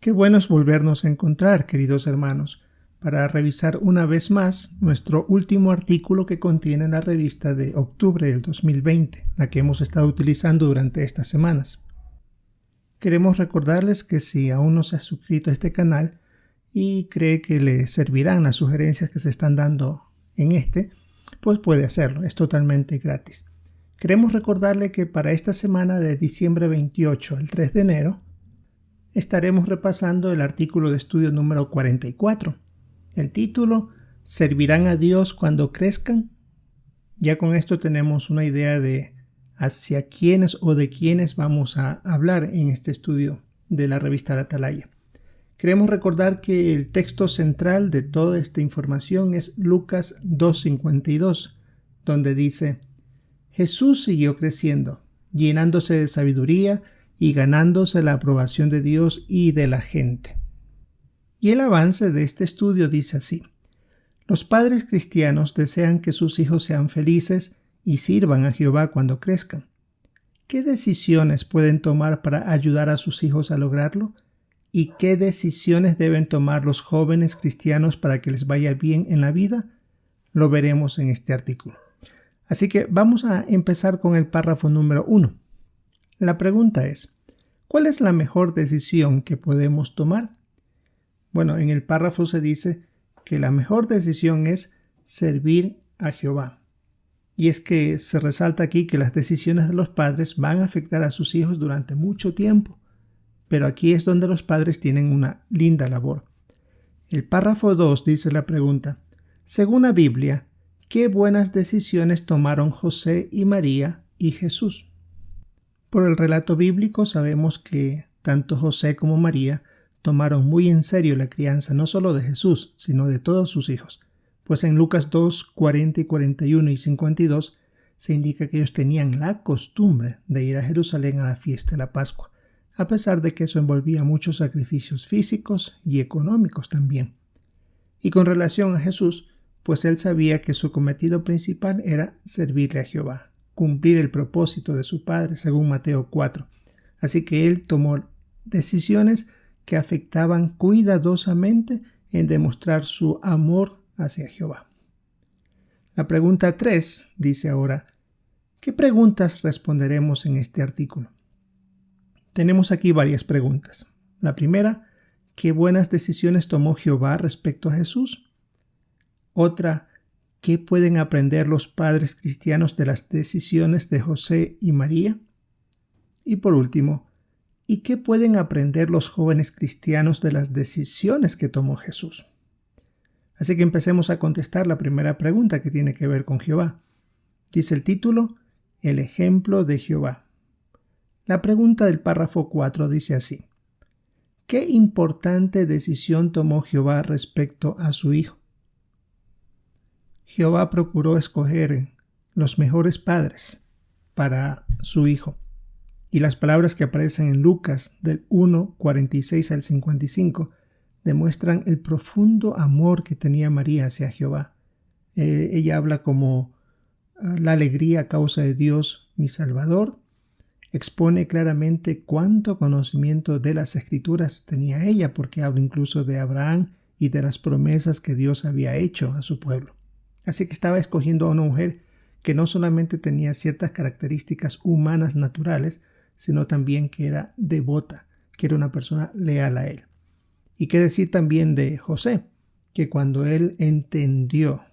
Qué bueno es volvernos a encontrar, queridos hermanos, para revisar una vez más nuestro último artículo que contiene la revista de octubre del 2020, la que hemos estado utilizando durante estas semanas. Queremos recordarles que si aún no se ha suscrito a este canal y cree que le servirán las sugerencias que se están dando en pues puede hacerlo, es totalmente gratis. Queremos recordarle que para esta semana de diciembre 28 al 3 de enero, estaremos repasando el artículo de estudio número 44. El título, ¿servirán a Dios cuando crezcan? Ya con esto tenemos una idea de hacia quiénes o de quiénes vamos a hablar en este estudio de la revista La Atalaya. Queremos recordar que el texto central de toda esta información es Lucas 2:52, donde dice: Jesús siguió creciendo, llenándose de sabiduría y ganándose la aprobación de Dios y de la gente. Y el avance de este estudio dice así: los padres cristianos desean que sus hijos sean felices y sirvan a Jehová cuando crezcan. ¿Qué decisiones pueden tomar para ayudar a sus hijos a lograrlo? ¿Y qué decisiones deben tomar los jóvenes cristianos para que les vaya bien en la vida? Lo veremos en este artículo. Así que vamos a empezar con el párrafo número 1. La pregunta es: ¿cuál es la mejor decisión que podemos tomar? Bueno, en el párrafo se dice que la mejor decisión es servir a Jehová. Y es que se resalta aquí que las decisiones de los padres van a afectar a sus hijos durante mucho tiempo. Pero aquí es donde los padres tienen una linda labor. El párrafo 2 dice la pregunta: según la Biblia, ¿qué buenas decisiones tomaron José y María y Jesús? Por el relato bíblico sabemos que tanto José como María tomaron muy en serio la crianza no solo de Jesús, sino de todos sus hijos. Pues en Lucas 2, 40 y 41 y 52 se indica que ellos tenían la costumbre de ir a Jerusalén a la fiesta de la Pascua, a pesar de que eso envolvía muchos sacrificios físicos y económicos también. Y con relación a Jesús, pues él sabía que su cometido principal era servirle a Jehová, cumplir el propósito de su Padre, según Mateo 4. Así que él tomó decisiones que afectaban cuidadosamente en demostrar su amor hacia Jehová. La pregunta 3 dice ahora: ¿qué preguntas responderemos en este artículo? Tenemos aquí varias preguntas. La primera: ¿qué buenas decisiones tomó Jehová respecto a Jesús? Otra: ¿qué pueden aprender los padres cristianos de las decisiones de José y María? Y por último, ¿y qué pueden aprender los jóvenes cristianos de las decisiones que tomó Jesús? Así que empecemos a contestar la primera pregunta, que tiene que ver con Jehová. Dice el título: el ejemplo de Jehová. La pregunta del párrafo 4 dice así: ¿qué importante decisión tomó Jehová respecto a su hijo? Jehová procuró escoger los mejores padres para su hijo. Y las palabras que aparecen en Lucas del 1, 46 al 55 demuestran el profundo amor que tenía María hacia Jehová. Ella habla como la alegría a causa de Dios, mi Salvador. Expone claramente cuánto conocimiento de las Escrituras tenía ella, porque habla incluso de Abraham y de las promesas que Dios había hecho a su pueblo. Así que estaba escogiendo a una mujer que no solamente tenía ciertas características humanas naturales, sino también que era devota, que era una persona leal a él. Y qué decir también de José, que cuando él entendió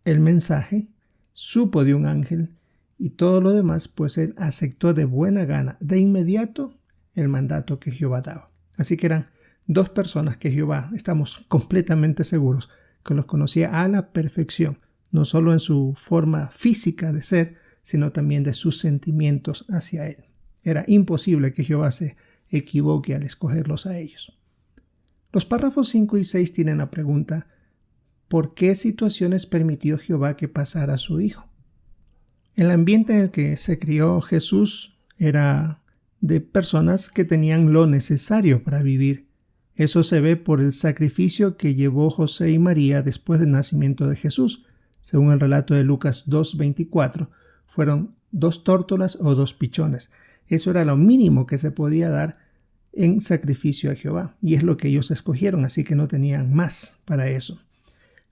el mensaje, supo de un ángel y todo lo demás, pues él aceptó de buena gana, de inmediato, el mandato que Jehová daba. Así que eran dos personas que Jehová, estamos completamente seguros, que los conocía a la perfección, no solo en su forma física de ser, sino también de sus sentimientos hacia él. Era imposible que Jehová se equivoque al escogerlos a ellos. Los párrafos 5 y 6 tienen la pregunta: ¿por qué situaciones permitió Jehová que pasara a su hijo? El ambiente en el que se crió Jesús era de personas que tenían lo necesario para vivir. Eso se ve por el sacrificio que llevó José y María después del nacimiento de Jesús. Según el relato de Lucas 2:24, fueron 2 tórtolas o 2 pichones. Eso era lo mínimo que se podía dar en sacrificio a Jehová. Y es lo que ellos escogieron, así que no tenían más para eso.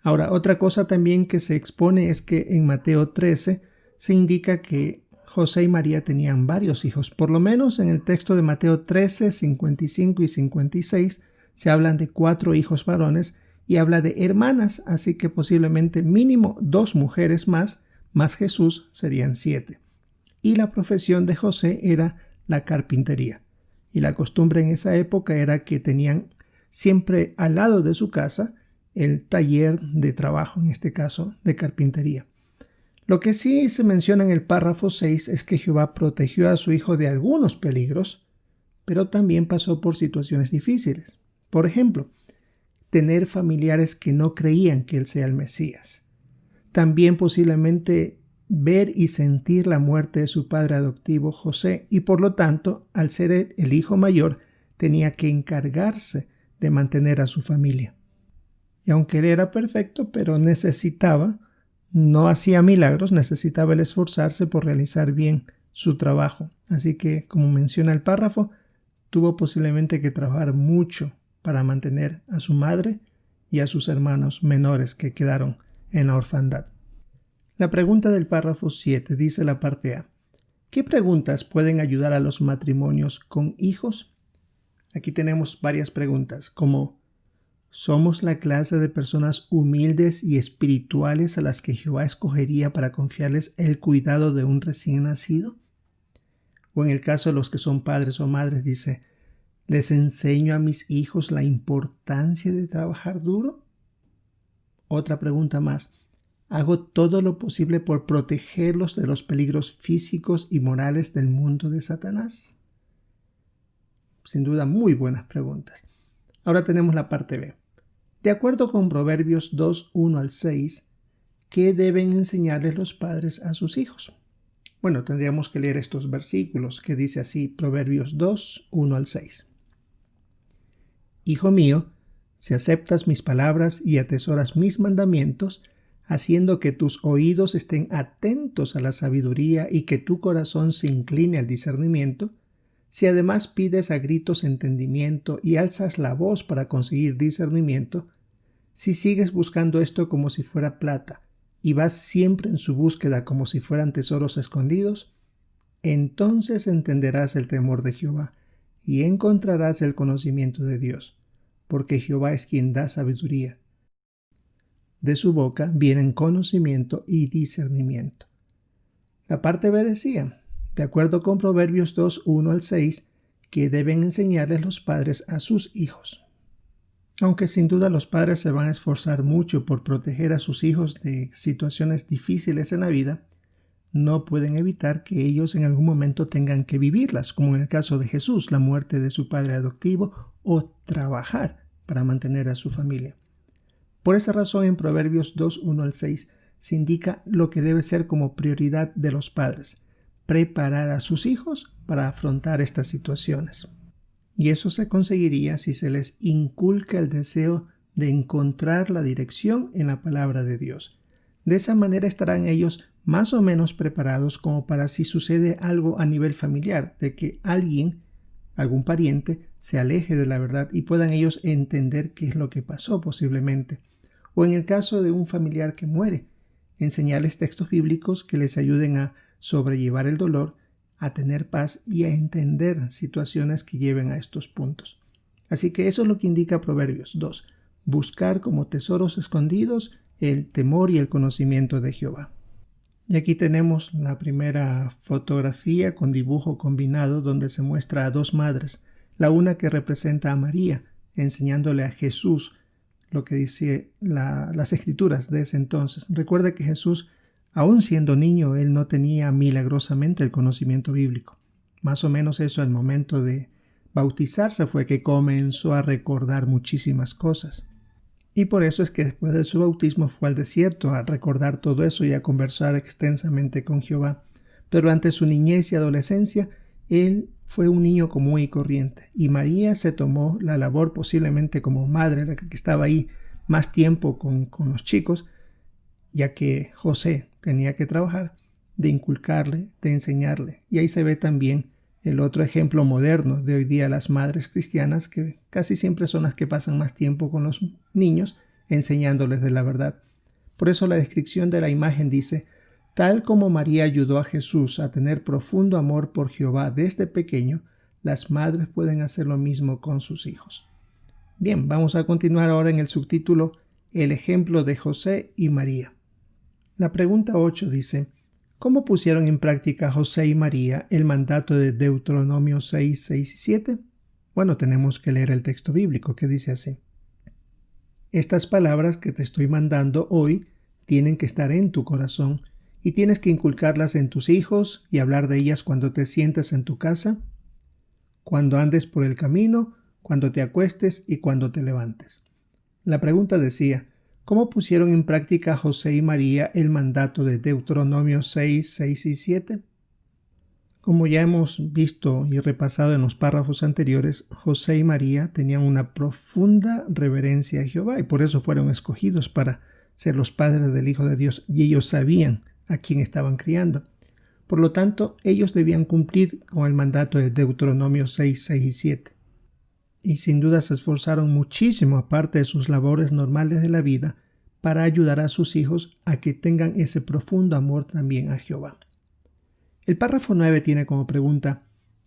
Ahora, otra cosa también que se expone es que en Mateo 13 se indica que José y María tenían varios hijos. Por lo menos en el texto de Mateo 13, 55 y 56 se hablan de 4 hijos varones y habla de hermanas, así que posiblemente mínimo 2 mujeres más Jesús serían 7. Y la profesión de José era la carpintería. Y la costumbre en esa época era que tenían siempre al lado de su casa el taller de trabajo, en este caso de carpintería. Lo que sí se menciona en el párrafo 6 es que Jehová protegió a su hijo de algunos peligros, pero también pasó por situaciones difíciles. Por ejemplo, tener familiares que no creían que él sea el Mesías. También posiblemente ver y sentir la muerte de su padre adoptivo José y por lo tanto, al ser el hijo mayor, tenía que encargarse de mantener a su familia. Y aunque él era perfecto, pero no hacía milagros, necesitaba el esforzarse por realizar bien su trabajo. Así que, como menciona el párrafo, tuvo posiblemente que trabajar mucho para mantener a su madre y a sus hermanos menores que quedaron en la orfandad. La pregunta del párrafo 7 dice la parte A. ¿Qué preguntas pueden ayudar a los matrimonios con hijos? Aquí tenemos varias preguntas, como ¿somos la clase de personas humildes y espirituales a las que Jehová escogería para confiarles el cuidado de un recién nacido? O en el caso de los que son padres o madres, dice, ¿les enseño a mis hijos la importancia de trabajar duro? Otra pregunta más. ¿Hago todo lo posible por protegerlos de los peligros físicos y morales del mundo de Satanás? Sin duda, muy buenas preguntas. Ahora tenemos la parte B. De acuerdo con Proverbios 2, 1 al 6, ¿qué deben enseñarles los padres a sus hijos? Bueno, tendríamos que leer estos versículos que dice así, Proverbios 2, 1 al 6. Hijo mío, si aceptas mis palabras y atesoras mis mandamientos, haciendo que tus oídos estén atentos a la sabiduría y que tu corazón se incline al discernimiento, si además pides a gritos entendimiento y alzas la voz para conseguir discernimiento, si sigues buscando esto como si fuera plata y vas siempre en su búsqueda como si fueran tesoros escondidos, entonces entenderás el temor de Jehová y encontrarás el conocimiento de Dios, porque Jehová es quien da sabiduría. De su boca vienen conocimiento y discernimiento. La parte B decía, de acuerdo con Proverbios 2, 1 al 6, que deben enseñarles los padres a sus hijos. Aunque sin duda los padres se van a esforzar mucho por proteger a sus hijos de situaciones difíciles en la vida, no pueden evitar que ellos en algún momento tengan que vivirlas, como en el caso de Jesús, la muerte de su padre adoptivo, o trabajar para mantener a su familia. Por esa razón en Proverbios 2, 1 al 6 se indica lo que debe ser como prioridad de los padres, preparar a sus hijos para afrontar estas situaciones. Y eso se conseguiría si se les inculca el deseo de encontrar la dirección en la palabra de Dios. De esa manera estarán ellos más o menos preparados como para si sucede algo a nivel familiar, de que algún pariente, se aleje de la verdad y puedan ellos entender qué es lo que pasó posiblemente. O en el caso de un familiar que muere, enseñarles textos bíblicos que les ayuden a sobrellevar el dolor, a tener paz y a entender situaciones que lleven a estos puntos. Así que eso es lo que indica Proverbios 2, buscar como tesoros escondidos el temor y el conocimiento de Jehová. Y aquí tenemos la primera fotografía con dibujo combinado donde se muestra a 2 madres, la una que representa a María, enseñándole a Jesús lo que dice las escrituras de ese entonces. Recuerda que Jesús, aún siendo niño, él no tenía milagrosamente el conocimiento bíblico. Más o menos eso al momento de bautizarse fue que comenzó a recordar muchísimas cosas. Y por eso es que después de su bautismo fue al desierto a recordar todo eso y a conversar extensamente con Jehová. Pero durante su niñez y adolescencia, él fue un niño común y corriente. Y María se tomó la labor, posiblemente como madre, la que estaba ahí más tiempo con los chicos, ya que José tenía que trabajar, de inculcarle, de enseñarle. Y ahí se ve también el otro ejemplo moderno de hoy día, las madres cristianas, que casi siempre son las que pasan más tiempo con los niños enseñándoles de la verdad. Por eso la descripción de la imagen dice: tal como María ayudó a Jesús a tener profundo amor por Jehová desde pequeño, las madres pueden hacer lo mismo con sus hijos. Bien, vamos a continuar ahora en el subtítulo El ejemplo de José y María. La pregunta 8 dice: ¿cómo pusieron en práctica José y María el mandato de Deuteronomio 6, 6 y 7? Bueno, tenemos que leer el texto bíblico que dice así: estas palabras que te estoy mandando hoy tienen que estar en tu corazón y tienes que inculcarlas en tus hijos y hablar de ellas cuando te sientas en tu casa, cuando andes por el camino, cuando te acuestes y cuando te levantes. La pregunta decía: ¿cómo pusieron en práctica José y María el mandato de Deuteronomio 6, 6 y 7? Como ya hemos visto y repasado en los párrafos anteriores, José y María tenían una profunda reverencia a Jehová y por eso fueron escogidos para ser los padres del Hijo de Dios, y ellos sabían a quién estaban criando. Por lo tanto, ellos debían cumplir con el mandato de Deuteronomio 6, 6 y 7. Y sin duda se esforzaron muchísimo, aparte de sus labores normales de la vida, para ayudar a sus hijos a que tengan ese profundo amor también a Jehová. El párrafo 9 tiene como pregunta: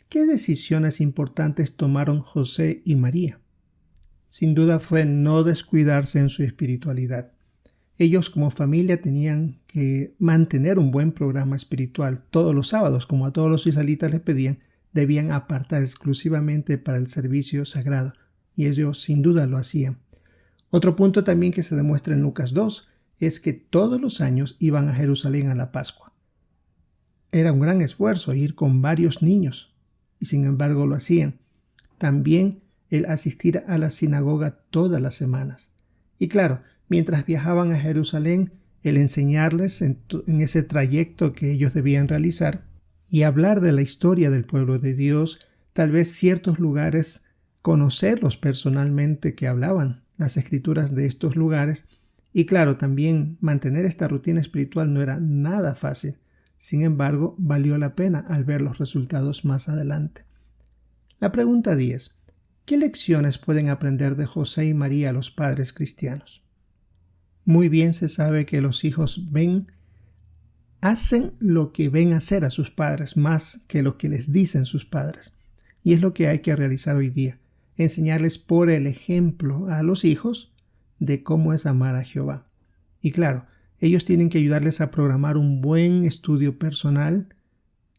¿qué decisiones importantes tomaron José y María? Sin duda fue no descuidarse en su espiritualidad. Ellos como familia tenían que mantener un buen programa espiritual. Todos los sábados, como a todos los israelitas les pedían, debían apartar exclusivamente para el servicio sagrado, y ellos sin duda lo hacían. Otro punto también que se demuestra en Lucas 2 es que todos los años iban a Jerusalén a la Pascua. Era un gran esfuerzo ir con varios niños, y sin embargo lo hacían. También el asistir a la sinagoga todas las semanas. Y claro, mientras viajaban a Jerusalén, el enseñarles en ese trayecto que ellos debían realizar y hablar de la historia del pueblo de Dios, tal vez ciertos lugares, conocerlos personalmente que hablaban las escrituras de estos lugares. Y claro, también mantener esta rutina espiritual no era nada fácil. Sin embargo, valió la pena al ver los resultados más adelante. La pregunta 10. ¿Qué lecciones pueden aprender de José y María los padres cristianos? Muy bien se sabe que los hijos hacen lo que ven hacer a sus padres más que lo que les dicen sus padres. Y es lo que hay que realizar hoy día: enseñarles por el ejemplo a los hijos de cómo es amar a Jehová. Y claro, ellos tienen que ayudarles a programar un buen estudio personal,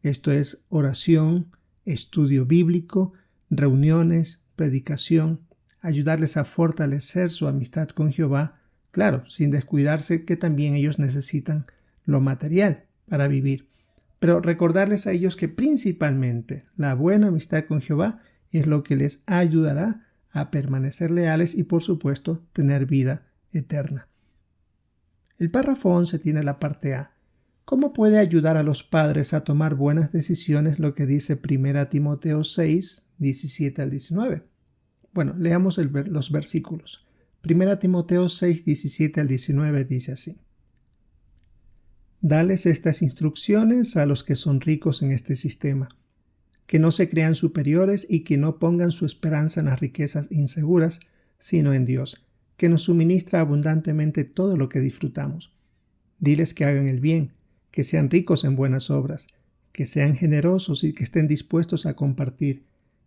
esto es oración, estudio bíblico, reuniones, predicación, ayudarles a fortalecer su amistad con Jehová, claro, sin descuidarse que también ellos necesitan lo material para vivir, pero recordarles a ellos que principalmente la buena amistad con Jehová es lo que les ayudará a permanecer leales y por supuesto tener vida eterna. El párrafo 11 tiene la parte A. ¿Cómo puede ayudar a los padres a tomar buenas decisiones lo que dice 1 Timoteo 6, 17 al 19? Bueno, leamos los versículos. 1 Timoteo 6, 17 al 19 dice así: dales estas instrucciones a los que son ricos en este sistema, que no se crean superiores y que no pongan su esperanza en las riquezas inseguras, sino en Dios, que nos suministra abundantemente todo lo que disfrutamos. Diles que hagan el bien, que sean ricos en buenas obras, que sean generosos y que estén dispuestos a compartir,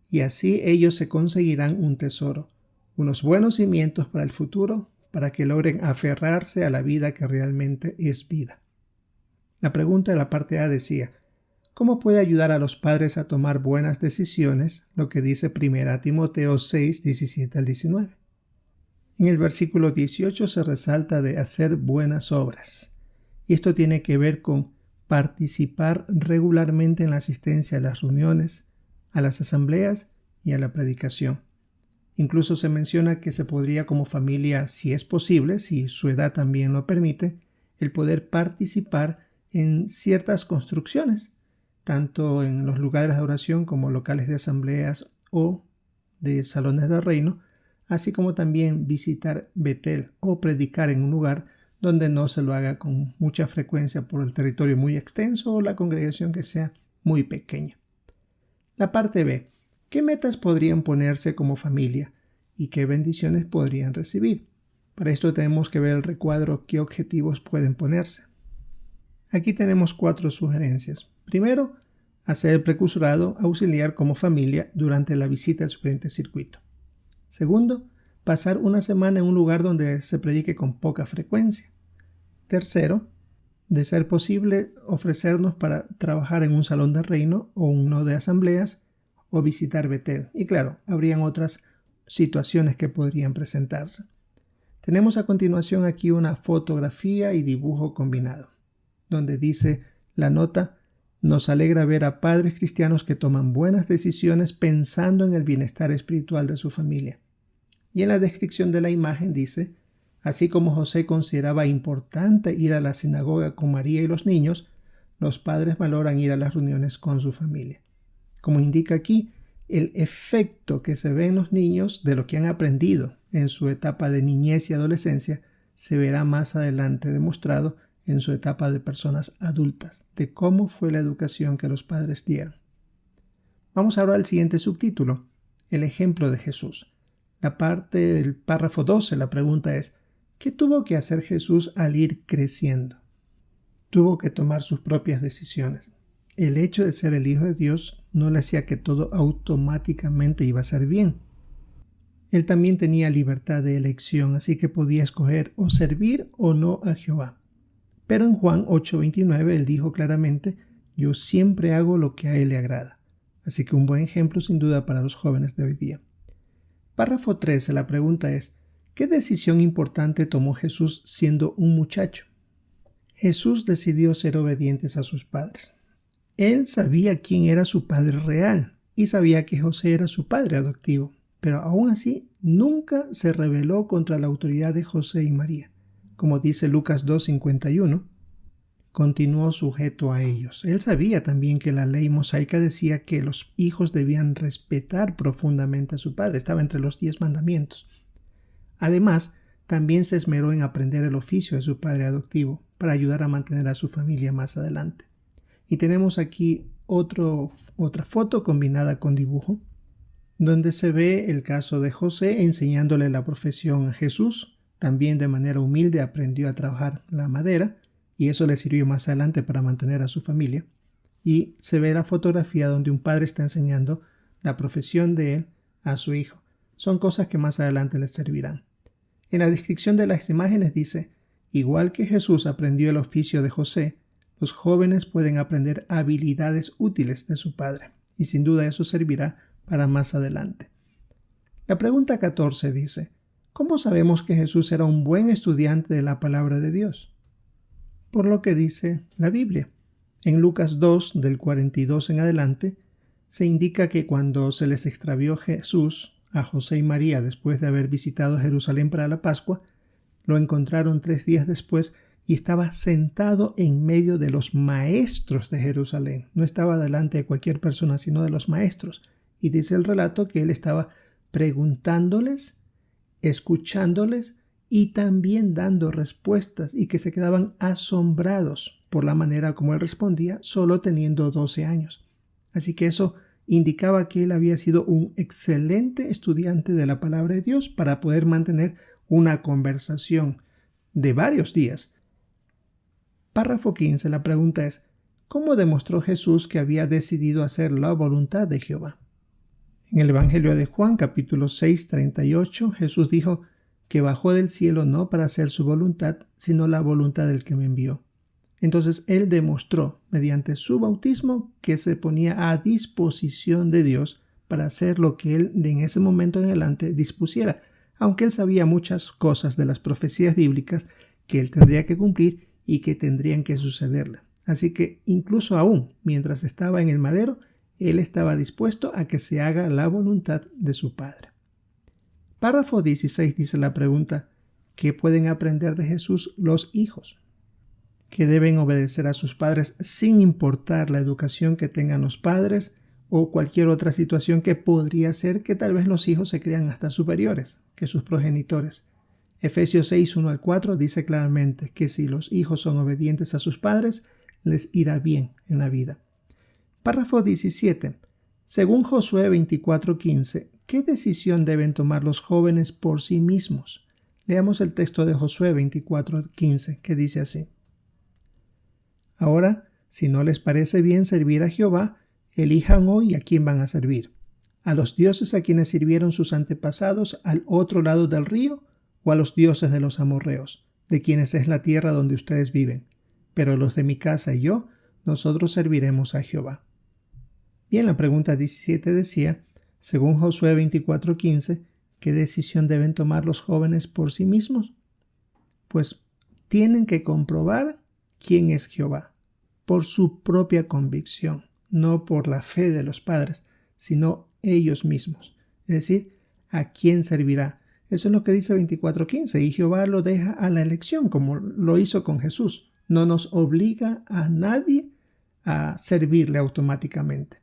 y así ellos se conseguirán un tesoro, unos buenos cimientos para el futuro, para que logren aferrarse a la vida que realmente es vida. La pregunta de la parte A decía: ¿cómo puede ayudar a los padres a tomar buenas decisiones? Lo que dice 1 Timoteo 6, 17 al 19. En el versículo 18 se resalta de hacer buenas obras. Y esto tiene que ver con participar regularmente en la asistencia a las reuniones, a las asambleas y a la predicación. Incluso se menciona que se podría como familia, si es posible, si su edad también lo permite, el poder participar en ciertas construcciones, tanto en los lugares de oración como locales de asambleas o de salones de reino, así como también visitar Betel o predicar en un lugar donde no se lo haga con mucha frecuencia por el territorio muy extenso o la congregación que sea muy pequeña. La parte B. ¿Qué metas podrían ponerse como familia y qué bendiciones podrían recibir? Para esto tenemos que ver el recuadro qué objetivos pueden ponerse. Aquí tenemos 4 sugerencias. Primero, hacer el precursorado auxiliar como familia durante la visita al siguiente circuito. Segundo, pasar una semana en un lugar donde se predique con poca frecuencia. Tercero, de ser posible, ofrecernos para trabajar en un salón de reino o uno de asambleas o visitar Betel. Y claro, habrían otras situaciones que podrían presentarse. Tenemos a continuación aquí una fotografía y dibujo combinado, donde dice la nota: nos alegra ver a padres cristianos que toman buenas decisiones pensando en el bienestar espiritual de su familia. Y en la descripción de la imagen dice: así como José consideraba importante ir a la sinagoga con María y los niños, los padres valoran ir a las reuniones con su familia. Como indica aquí, el efecto que se ve en los niños de lo que han aprendido en su etapa de niñez y adolescencia se verá más adelante demostrado en su etapa de personas adultas, de cómo fue la educación que los padres dieron. Vamos ahora al siguiente subtítulo, el ejemplo de Jesús. La parte del párrafo 12, la pregunta es: ¿qué tuvo que hacer Jesús al ir creciendo? Tuvo que tomar sus propias decisiones. El hecho de ser el Hijo de Dios no le hacía que todo automáticamente iba a ser bien. Él también tenía libertad de elección, así que podía escoger o servir o no a Jehová. Pero en Juan 8:29 él dijo claramente: yo siempre hago lo que a él le agrada. Así que un buen ejemplo sin duda para los jóvenes de hoy día. Párrafo 13, la pregunta es: ¿qué decisión importante tomó Jesús siendo un muchacho? Jesús decidió ser obedientes a sus padres. Él sabía quién era su padre real y sabía que José era su padre adoptivo, pero aún así nunca se rebeló contra la autoridad de José y María. Como dice Lucas 2:51, continuó sujeto a ellos. Él sabía también que la ley mosaica decía que los hijos debían respetar profundamente a su padre. Estaba entre los 10 mandamientos. Además, también se esmeró en aprender el oficio de su padre adoptivo para ayudar a mantener a su familia más adelante. Y tenemos aquí otra foto combinada con dibujo, donde se ve el caso de José enseñándole la profesión a Jesús. También de manera humilde aprendió a trabajar la madera y eso le sirvió más adelante para mantener a su familia. Y se ve la fotografía donde un padre está enseñando la profesión de él a su hijo. Son cosas que más adelante les servirán. En la descripción de las imágenes dice: igual que Jesús aprendió el oficio de José, los jóvenes pueden aprender habilidades útiles de su padre, y sin duda eso servirá para más adelante. La pregunta 14 dice: ¿cómo sabemos que Jesús era un buen estudiante de la palabra de Dios? Por lo que dice la Biblia. En Lucas 2, del 42 en adelante, se indica que cuando se les extravió Jesús a José y María después de haber visitado Jerusalén para la Pascua, lo encontraron 3 días después y estaba sentado en medio de los maestros de Jerusalén. No estaba delante de cualquier persona, sino de los maestros. Y dice el relato que él estaba preguntándoles, escuchándoles y también dando respuestas, y que se quedaban asombrados por la manera como él respondía, solo teniendo 12 años. Así que eso indicaba que él había sido un excelente estudiante de la palabra de Dios para poder mantener una conversación de varios días. Párrafo 15, la pregunta es: ¿cómo demostró Jesús que había decidido hacer la voluntad de Jehová? En el Evangelio de Juan, capítulo 6, 38, Jesús dijo que bajó del cielo no para hacer su voluntad, sino la voluntad del que me envió. Entonces él demostró mediante su bautismo que se ponía a disposición de Dios para hacer lo que él de en ese momento en adelante dispusiera, aunque él sabía muchas cosas de las profecías bíblicas que él tendría que cumplir y que tendrían que sucederle. Así que incluso aún mientras estaba en el madero, él estaba dispuesto a que se haga la voluntad de su Padre. Párrafo 16 dice la pregunta: ¿qué pueden aprender de Jesús los hijos? Que deben obedecer a sus padres sin importar la educación que tengan los padres o cualquier otra situación que podría ser que tal vez los hijos se crean hasta superiores que sus progenitores. Efesios 6, 1 al 4 dice claramente que si los hijos son obedientes a sus padres, les irá bien en la vida. Párrafo 17. Según Josué 24:15, ¿qué decisión deben tomar los jóvenes por sí mismos? Leamos el texto de Josué 24:15, que dice así: Ahora, si no les parece bien servir a Jehová, elijan hoy a quién van a servir: a los dioses a quienes sirvieron sus antepasados al otro lado del río, o a los dioses de los amorreos, de quienes es la tierra donde ustedes viven. Pero los de mi casa y yo, nosotros serviremos a Jehová. Bien, la pregunta 17 decía, según Josué 24:15, ¿qué decisión deben tomar los jóvenes por sí mismos? Pues tienen que comprobar quién es Jehová, por su propia convicción, no por la fe de los padres, sino ellos mismos. Es decir, ¿a quién servirá? Eso es lo que dice 24:15, y Jehová lo deja a la elección, como lo hizo con Jesús. No nos obliga a nadie a servirle automáticamente.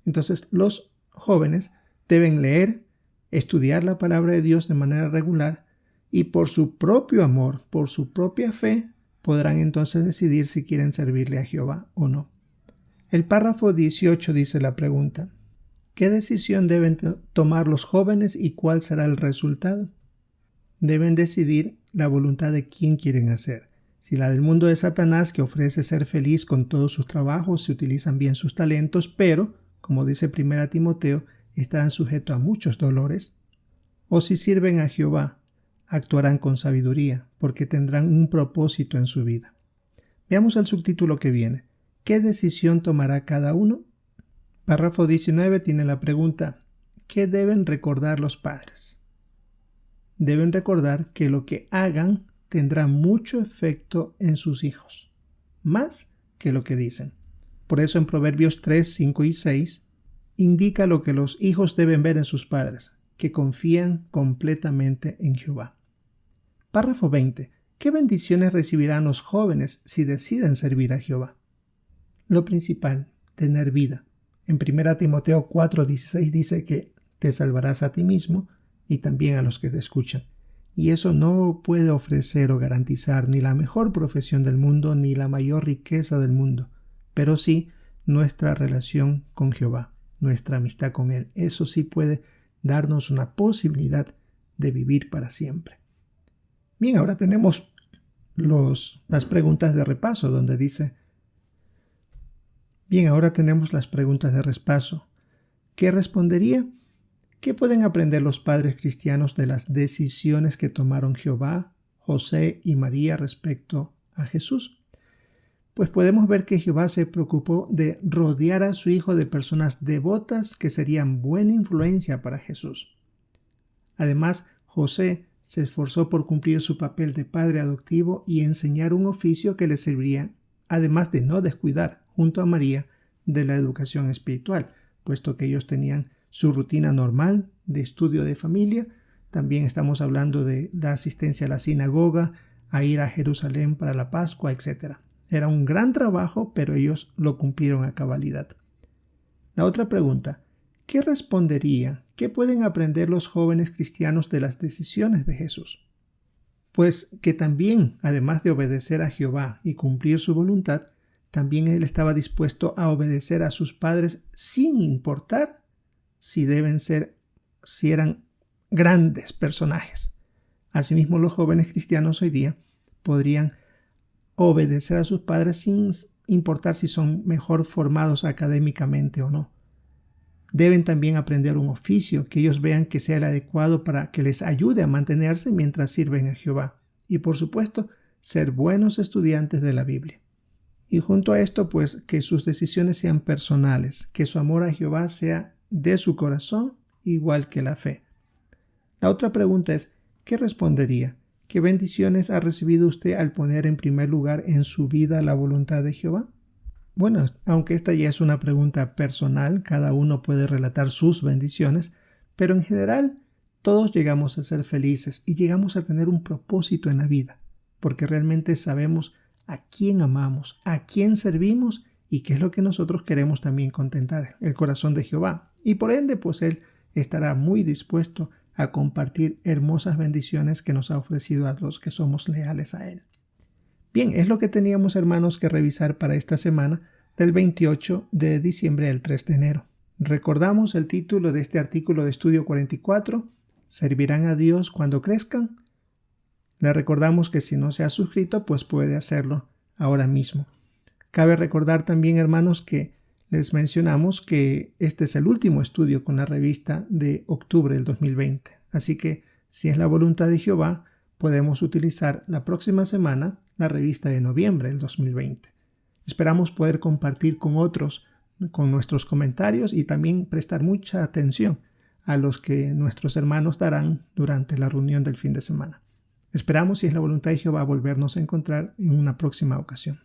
Entonces, los jóvenes deben leer, estudiar la palabra de Dios de manera regular y por su propio amor, por su propia fe, podrán entonces decidir si quieren servirle a Jehová o no. El párrafo 18 dice la pregunta: ¿qué decisión deben tomar los jóvenes y cuál será el resultado? Deben decidir la voluntad de quién quieren hacer. Si la del mundo de Satanás, que ofrece ser feliz con todos sus trabajos, si utilizan bien sus talentos, pero, como dice 1 Timoteo, estarán sujetos a muchos dolores. O si sirven a Jehová, actuarán con sabiduría, porque tendrán un propósito en su vida. Veamos el subtítulo que viene. ¿Qué decisión tomará cada uno? Párrafo 19 tiene la pregunta: ¿qué deben recordar los padres? Deben recordar que lo que hagan tendrá mucho efecto en sus hijos, más que lo que dicen. Por eso en Proverbios 3, 5 y 6 indica lo que los hijos deben ver en sus padres, que confían completamente en Jehová. Párrafo 20. ¿Qué bendiciones recibirán los jóvenes si deciden servir a Jehová? Lo principal, tener vida. En 1 Timoteo 4:16 dice que te salvarás a ti mismo y también a los que te escuchan. Y eso no puede ofrecer o garantizar ni la mejor profesión del mundo ni la mayor riqueza del mundo, pero sí nuestra relación con Jehová, nuestra amistad con Él. Eso sí puede darnos una posibilidad de vivir para siempre. Bien, ahora tenemos las preguntas de repaso, donde dice: bien, ahora tenemos las preguntas de repaso. ¿Qué respondería? ¿Qué pueden aprender los padres cristianos de las decisiones que tomaron Jehová, José y María respecto a Jesús? Pues podemos ver que Jehová se preocupó de rodear a su hijo de personas devotas que serían buena influencia para Jesús. Además, José se esforzó por cumplir su papel de padre adoptivo y enseñar un oficio que le serviría, además de no descuidar, junto a María, de la educación espiritual, puesto que ellos tenían su rutina normal de estudio de familia. También estamos hablando de la asistencia a la sinagoga, a ir a Jerusalén para la Pascua, etc. Era un gran trabajo, pero ellos lo cumplieron a cabalidad. La otra pregunta: ¿qué respondería? ¿Qué pueden aprender los jóvenes cristianos de las decisiones de Jesús? Pues que también, además de obedecer a Jehová y cumplir su voluntad, también él estaba dispuesto a obedecer a sus padres sin importar si eran grandes personajes. Asimismo, los jóvenes cristianos hoy día podrían obedecer a sus padres sin importar si son mejor formados académicamente o no. Deben también aprender un oficio que ellos vean que sea el adecuado para que les ayude a mantenerse mientras sirven a Jehová. Y por supuesto, ser buenos estudiantes de la Biblia. Y junto a esto, pues, que sus decisiones sean personales, que su amor a Jehová sea de su corazón, igual que la fe. La otra pregunta es: ¿qué respondería? ¿Qué bendiciones ha recibido usted al poner en primer lugar en su vida la voluntad de Jehová? Bueno, aunque esta ya es una pregunta personal, cada uno puede relatar sus bendiciones, pero en general todos llegamos a ser felices y llegamos a tener un propósito en la vida, porque realmente sabemos a quién amamos, a quién servimos y qué es lo que nosotros queremos también contentar, el corazón de Jehová. Y por ende, pues Él estará muy dispuesto a compartir hermosas bendiciones que nos ha ofrecido a los que somos leales a Él. Bien, es lo que teníamos, hermanos, que revisar para esta semana del 28 de diciembre al 3 de enero. Recordamos el título de este artículo de estudio 44, ¿servirán a Dios cuando crezcan? Le recordamos que si no se ha suscrito, pues puede hacerlo ahora mismo. Cabe recordar también, hermanos, que les mencionamos que este es el último estudio con la revista de octubre del 2020. Así que, si es la voluntad de Jehová, podemos utilizar la próxima semana la revista de noviembre del 2020. Esperamos poder compartir con otros con nuestros comentarios y también prestar mucha atención a los que nuestros hermanos darán durante la reunión del fin de semana. Esperamos, si es la voluntad de Jehová, volvernos a encontrar en una próxima ocasión.